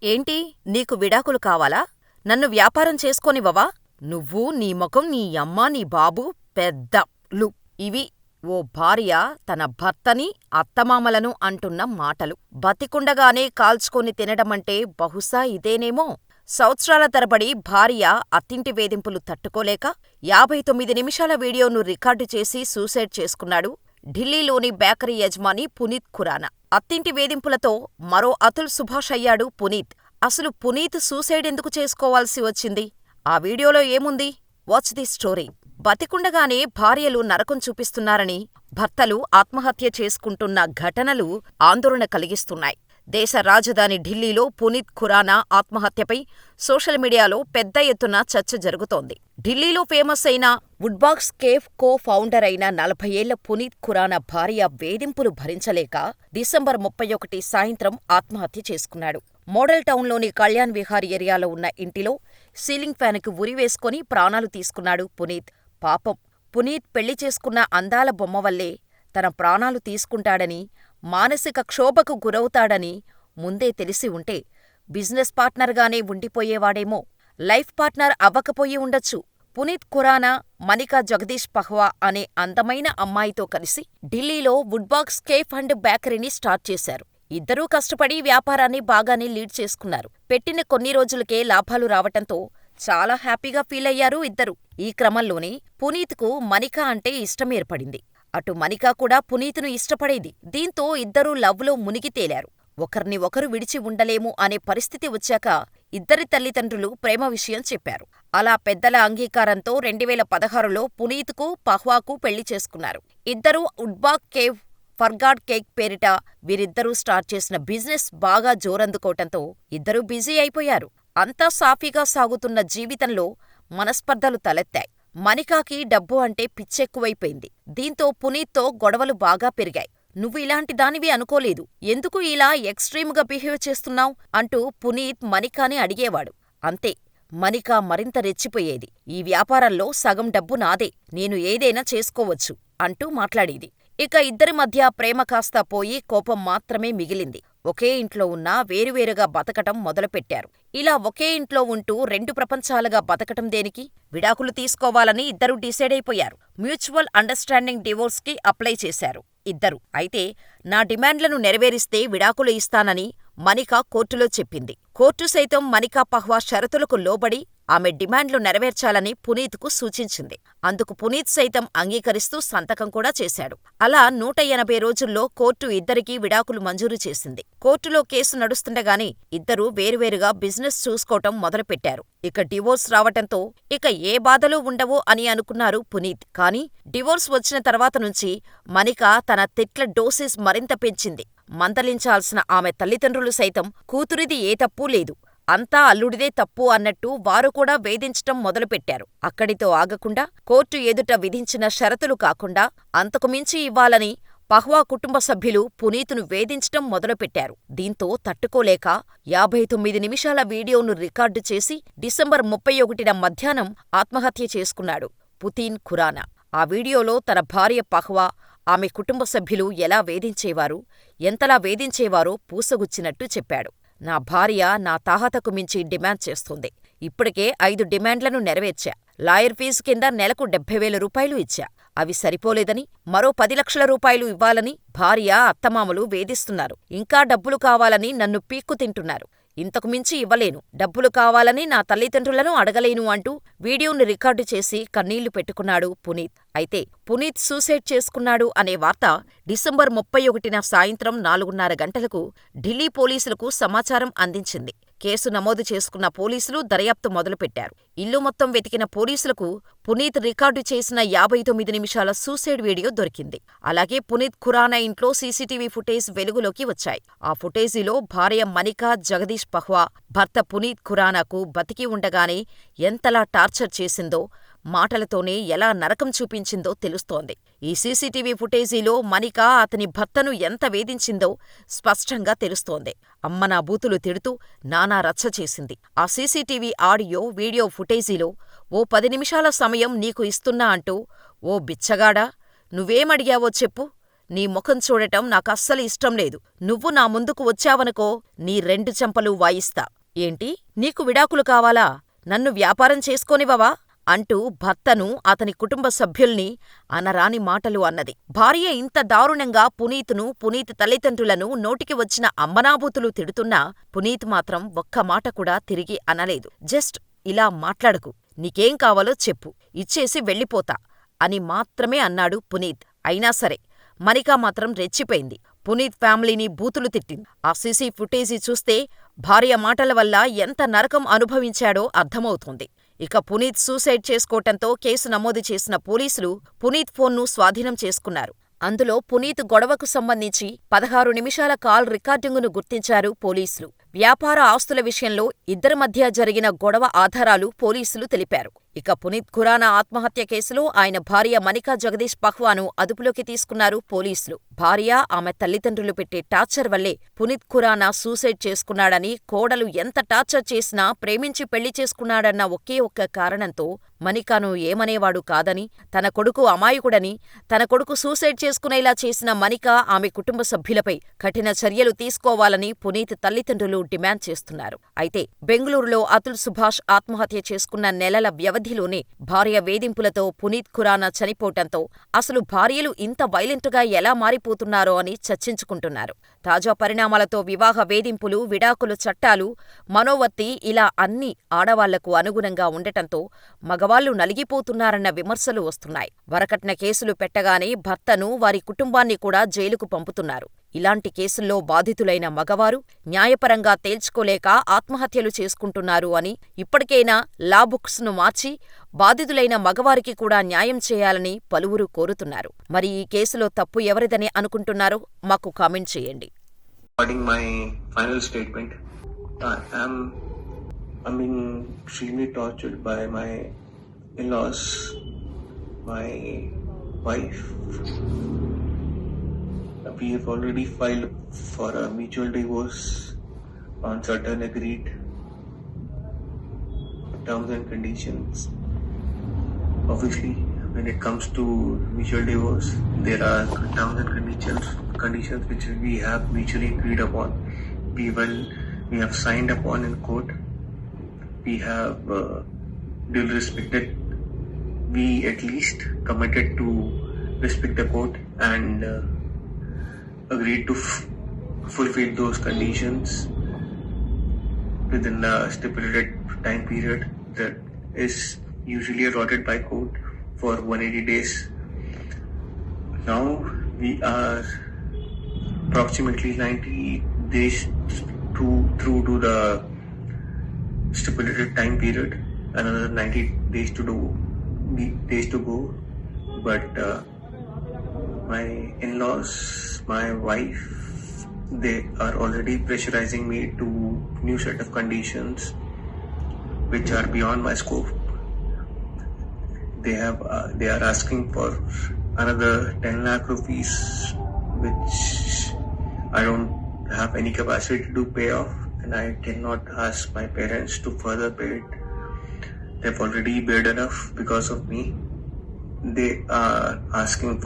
ఏంటి, నీకు విడాకులు కావాలా? నన్ను వ్యాపారం చేసుకోనివ్వవా? నువ్వు, నీ మొఖం, నీ యమ్మ, నీ బాబు పెద్ద లు. ఇవి ఓ భార్య తన భర్తని, అత్తమామలను అంటున్న మాటలు. బతికుండగానే కాల్చుకొని తినడమంటే బహుశా ఇదేనేమో! సంవత్సరాల తరబడి భార్య అత్తింటి వేధింపులు తట్టుకోలేక 59 నిమిషాల వీడియోను రికార్డు చేసి సూసైడ్ చేసుకున్నాడు ఢిల్లీలోని బేకరీ యజమాని పునీత్ ఖురానా. అత్తింటి వేధింపులతో మరో అతుల్ సుభాష్ అయ్యాడు పునీత్. అసలు పునీత్ సూసైడ్ ఎందుకు చేసుకోవాల్సి వచ్చింది? ఆ వీడియోలో ఏముంది? Watch the story. బతికుండగానే భార్యలు నరకం చూపిస్తున్నారని భర్తలు ఆత్మహత్య చేసుకుంటున్న ఘటనలు ఆందోళన కలిగిస్తున్నాయి. దేశ రాజధాని ఢిల్లీలో పునీత్ ఖురానా ఆత్మహత్యపై సోషల్ మీడియాలో పెద్ద ఎత్తున చర్చ జరుగుతోంది. ఢిల్లీలో ఫేమస్ అయిన వుడ్బాక్స్ కేఫ్ కో ఫౌండర్ అయిన 40 ఏళ్ల పునీత్ ఖురానా భార్య వేధింపులు భరించలేక డిసెంబర్ 31 సాయంత్రం ఆత్మహత్య చేసుకున్నాడు. మోడల్ టౌన్లోని కళ్యాణ్ విహార్ ఏరియాలో ఉన్న ఇంటిలో సీలింగ్ ఫ్యాన్కు ఉరివేసుకొని ప్రాణాలు తీసుకున్నాడు పునీత్. పాపం, పునీత్ పెళ్లి చేసుకున్న అందాల బొమ్మ వల్లే తన ప్రాణాలు తీసుకుంటాడని, మానసిక క్షోభకు గురవుతాడని ముందే తెలిసి ఉంటే బిజినెస్ పార్ట్నర్గానే ఉండిపోయేవాడేమో. లైఫ్ పార్ట్నర్ అవ్వకపోయి ఉండొచ్చు. పునీత్ ఖురానా మనికా జగదీష్ పహ్వా అనే అందమైన అమ్మాయితో కలిసి ఢిల్లీలో వుడ్బాక్స్ కేఫ్ అండ్ బేకరీని స్టార్ట్ చేశారు. ఇద్దరూ కష్టపడి వ్యాపారాన్ని బాగానే లీడ్ చేసుకున్నారు. పెట్టిన కొన్ని రోజులకే లాభాలు రావటంతో చాలా హ్యాపీగా ఫీలయ్యారు ఇద్దరు. ఈ క్రమంలోనే పునీత్కు మనికా అంటే ఇష్టం ఏర్పడింది. అటు మనికా కూడా పునీత్ను ఇష్టపడేది. దీంతో ఇద్దరూ లవ్లో మునిగి తేలారు. ఒకర్ని ఒకరు విడిచి ఉండలేము అనే పరిస్థితి వచ్చాక ఇద్దరి తల్లిదండ్రులు ప్రేమ విషయం చెప్పారు. అలా పెద్దల అంగీకారంతో 2016లో పునీత్కు, పహ్వాకు పెళ్లి చేసుకున్నారు. ఇద్దరూ వుడ్బాక్ కేవ్ ఫర్గాడ్ కేక్ పేరిట వీరిద్దరూ స్టార్ట్ చేసిన బిజినెస్ బాగా జోరందుకోవటంతో ఇద్దరూ బిజీ అయిపోయారు. అంతా సాఫీగా సాగుతున్న జీవితంలో మనస్పర్ధలు తలెత్తాయి. మనికాకి డబ్బు అంటే పిచ్చెక్కువైపోయింది. దీంతో పునీత్తో గొడవలు బాగా పెరిగాయి. నువ్వు ఇలాంటి దానివి అనుకోలేదు, ఎందుకు ఇలా ఎక్స్ట్రీమ్గా బిహేవ్ చేస్తున్నావ్ అంటూ పునీత్ మనికాని అడిగేవాడు. అంతే, మనికా మరింత రెచ్చిపోయేది. ఈ వ్యాపారంలో సగం డబ్బు నాదే, నేను ఏదైనా చేసుకోవచ్చు అంటూ మాట్లాడేది. ఇక ఇద్దరి మధ్య ప్రేమ కాస్తా పోయి కోపం మాత్రమే మిగిలింది. ఒకే ఇంట్లో ఉన్నా వేరువేరుగా బతకటం మొదలుపెట్టారు. ఇలా ఒకే ఇంట్లో ఉంటూ రెండు ప్రపంచాలుగా బతకటం దేనికి? విడాకులు తీసుకోవాలని ఇద్దరూ డిసైడ్ అయిపోయారు. మ్యూచువల్ అండర్స్టాండింగ్ డివోర్స్ కి అప్లై చేశారు ఇద్దరు. అయితే నా డిమాండ్లను నెరవేరిస్తే విడాకులు ఇస్తానని మనికా కోర్టులో చెప్పింది. కోర్టు సైతం మనికా పహ్వా షరతులకు లోబడి ఆమె డిమాండ్లు నెరవేర్చాలని పునీత్కు సూచించింది. అందుకు పునీత్ సైతం అంగీకరిస్తూ సంతకం కూడా చేశాడు. అలా 180 రోజుల్లో కోర్టు ఇద్దరికీ విడాకులు మంజూరు చేసింది. కోర్టులో కేసు నడుస్తుండగానే ఇద్దరూ వేరువేరుగా బిజినెస్ చూసుకోవటం మొదలుపెట్టారు. ఇక డివోర్స్ రావటంతో ఇక ఏ బాధలు ఉండవు అని అనుకున్నారు పునీత్. కానీ డివోర్స్ వచ్చిన తర్వాత నుంచి మనికా తన తిట్ల డోసేజ్ మరింత పెంచింది. మందలించాల్సిన ఆమె తల్లిదండ్రులు సైతం కూతురిది ఏ తప్పూ లేదు, అంతా అల్లుడిదే తప్పు అన్నట్టు వారు కూడా వేధించటం మొదలుపెట్టారు. అక్కడితో ఆగకుండా కోర్టు ఎదుట విధించిన షరతులు కాకుండా అంతకుమించి ఇవ్వాలని పహ్వా కుటుంబ సభ్యులు పునీత్ను వేధించటం మొదలుపెట్టారు. దీంతో తట్టుకోలేక 59 నిమిషాల వీడియోను రికార్డు చేసి డిసెంబర్ 31న మధ్యాహ్నం ఆత్మహత్య చేసుకున్నాడు పునీత్ ఖురానా. ఆ వీడియోలో తన భార్య పహ్వా, ఆమె కుటుంబ సభ్యులు ఎలా వేధించేవారు, ఎంతలా వేధించేవారో పూసగుచ్చినట్టు చెప్పాడు. నా భార్య నా తాహతకు మించి డిమాండ్ చేస్తుంది. ఇప్పటికే 5 డిమాండ్లను నెరవేర్చా. లాయర్ ఫీజు కింద నెలకు 70,000 రూపాయలు ఇచ్చా. అవి సరిపోలేదని మరో 10 లక్షల రూపాయలు ఇవ్వాలని భార్య, అత్తమామలు వేధిస్తున్నారు. ఇంకా డబ్బులు కావాలని నన్ను పీక్కు తింటున్నారు. ఇంతకు మించి ఇవ్వలేను, డబ్బులు కావాలని నా తల్లిదండ్రులను అడగలేను అంటూ వీడియోను రికార్డు చేసి కన్నీళ్లు పెట్టుకున్నాడు పునీత్. అయితే పునీత్ సూసైడ్ చేసుకున్నాడు అనే వార్త డిసెంబర్ 31న సాయంత్రం 4:30 గంటలకు ఢిల్లీ పోలీసులకు సమాచారం అందించింది. కేసు నమోదు చేసుకున్న పోలీసులు దర్యాప్తు మొదలుపెట్టారు. ఇల్లు మొత్తం వెతికిన పోలీసులకు పునీత్ రికార్డు చేసిన 59 నిమిషాల సూసైడ్ వీడియో దొరికింది. అలాగే పునీత్ ఖురానా ఇంట్లో సీసీటీవీ ఫుటేజ్ వెలుగులోకి వచ్చాయి. ఆ ఫుటేజీలో భార్య మనికా జగదీష్ పహ్వా భర్త పునీత్ ఖురానాకు బతికి ఉండగానే ఎంతలా టార్చర్ చేసిందో, మాటలతోనే ఎలా నరకం చూపించిందో తెలుస్తోంది. ఈ సీసీటీవీ ఫుటేజీలో మనికా అతని భర్తను ఎంత వేధించిందో స్పష్టంగా తెలుస్తోంది. అమ్మనా బూతులు తిడుతూ నానా రచ్చ చేసింది. ఆ సీసీటీవీ ఆడియో, వీడియో ఫుటేజీలో ఓ 10 నిమిషాల సమయం నీకు ఇస్తున్నా అంటూ, ఓ బిచ్చగాడా, నువ్వేమడిగావో చెప్పు, నీ ముఖం చూడటం నాకస్సలు ఇష్టం లేదు. నువ్వు నా ముందుకు వచ్చావనుకో నీ 2 చెంపలు వాయిస్తా. ఏంటి? నీకు విడాకులు కావాలా? నన్ను వ్యాపారం చేసుకోనివ్వవా? అంటూ భర్తను, అతని కుటుంబ సభ్యుల్ని అనరాని మాటలు అన్నది. భార్య ఇంత దారుణంగా పునీత్ను, పునీత్ తల్లిదండ్రులను నోటికి వచ్చిన అమ్మనాబూతులు తిడుతున్నా పునీత్ మాత్రం ఒక్క మాట కూడా తిరిగి అనలేదు. జస్ట్ ఇలా మాట్లాడకు, నీకేం కావాలో చెప్పు, ఇచ్చేసి వెళ్ళిపోతా అని మాత్రమే అన్నాడు పునీత్. అయినా సరే మనిక మాత్రం రెచ్చిపోయింది. పునీత్ ఫ్యామిలీని బూతులు తిట్టింది. ఆ సీసీ ఫుటేజీ చూస్తే భార్య మాటల వల్ల ఎంత నరకం అనుభవించాడో అర్థమవుతోంది. ఇక పునీత్ సూసైడ్ చేసుకోవటంతో కేసు నమోదు చేసిన పోలీసులు పునీత్ ఫోన్ను స్వాధీనం చేసుకున్నారు. అందులో పునీత్ గొడవకు సంబంధించి 16 నిమిషాల కాల్ రికార్డింగును గుర్తించారు పోలీసులు. వ్యాపార ఆస్తుల విషయంలో ఇద్దరి మధ్య జరిగిన గొడవ ఆధారాలు పోలీసులు తెలిపారు. ఇక పునీత్ ఖురానా ఆత్మహత్య కేసులో ఆయన భార్య మనికా జగదీష్ పహ్వాను అదుపులోకి తీసుకున్నారు పోలీసులు. భార్య, ఆమె తల్లిదండ్రులు పెట్టే టార్చర్ వల్లే పునీత్ ఖురానా సూసైడ్ చేసుకున్నాడని, కోడలు ఎంత టార్చర్ చేసినా ప్రేమించి పెళ్లి చేసుకున్నాడన్న ఒకే ఒక్క కారణంతో మనికాను ఏమనేవాడు కాదని, తన కొడుకు అమాయకుడని, తన కొడుకు సూసైడ్ చేసుకునేలా చేసిన మనికా, ఆమె కుటుంబ సభ్యులపై కఠిన చర్యలు తీసుకోవాలని పునీత్ తల్లిదండ్రులు డిమాండ్ చేస్తున్నారు. అయితే బెంగళూరులో అతుల్ సుభాష్ ఆత్మహత్య చేసుకున్న నెలల వ్యవధిలోనే భార్య వేధింపులతో పునీత్ ఖురానా చనిపోవటంతో అసలు భార్యలు ఇంత వైలెంట్గా ఎలా మారిపోతున్నారో అని చర్చించుకుంటున్నారు. తాజా పరిణామాలతో వివాహ వేధింపులు, విడాకుల చట్టాలు, మనోవర్తి ఇలా అన్నీ ఆడవాళ్లకు అనుగుణంగా ఉండటంతో మగవాళ్లు నలిగిపోతున్నారన్న విమర్శలు వస్తున్నాయి. వరకట్న కేసులు పెట్టగానే భర్తను, వారి కుటుంబాన్ని కూడా జైలుకు పంపుతున్నారు. ఇలాంటి కేసుల్లో బాధితులైన మగవారు న్యాయపరంగా తేల్చుకోలేక ఆత్మహత్యలు చేసుకుంటున్నారు అని, ఇప్పటికైనా లా బుక్స్ను మార్చి బాధితులైన మగవారికి కూడా న్యాయం చేయాలని పలువురు కోరుతున్నారు. మరి ఈ కేసులో తప్పు ఎవరిదని అనుకుంటున్నారో మాకు కామెంట్ చేయండి. I'm being extremely tortured by my in-laws, my wife. We have already filed for a mutual divorce on certain agreed terms and conditions. Obviously, when it comes to mutual divorce, there are terms and conditions which we have mutually agreed upon. We have signed upon in court. We have duly respected. We at least committed to respect the court and agreed to fulfill those conditions within the stipulated time period that is usually allotted by court for 180 days. Now we are approximately 90 days through to the stipulated time period, another 90 days to go, but my in-laws, my wife, they are already pressurizing me to new set of conditions which are beyond my scope. They are asking for another 10 lakh rupees, which I don't have any capacity to pay off, and I cannot ask my parents to further pay it. They've already paid enough because of me. They are asking for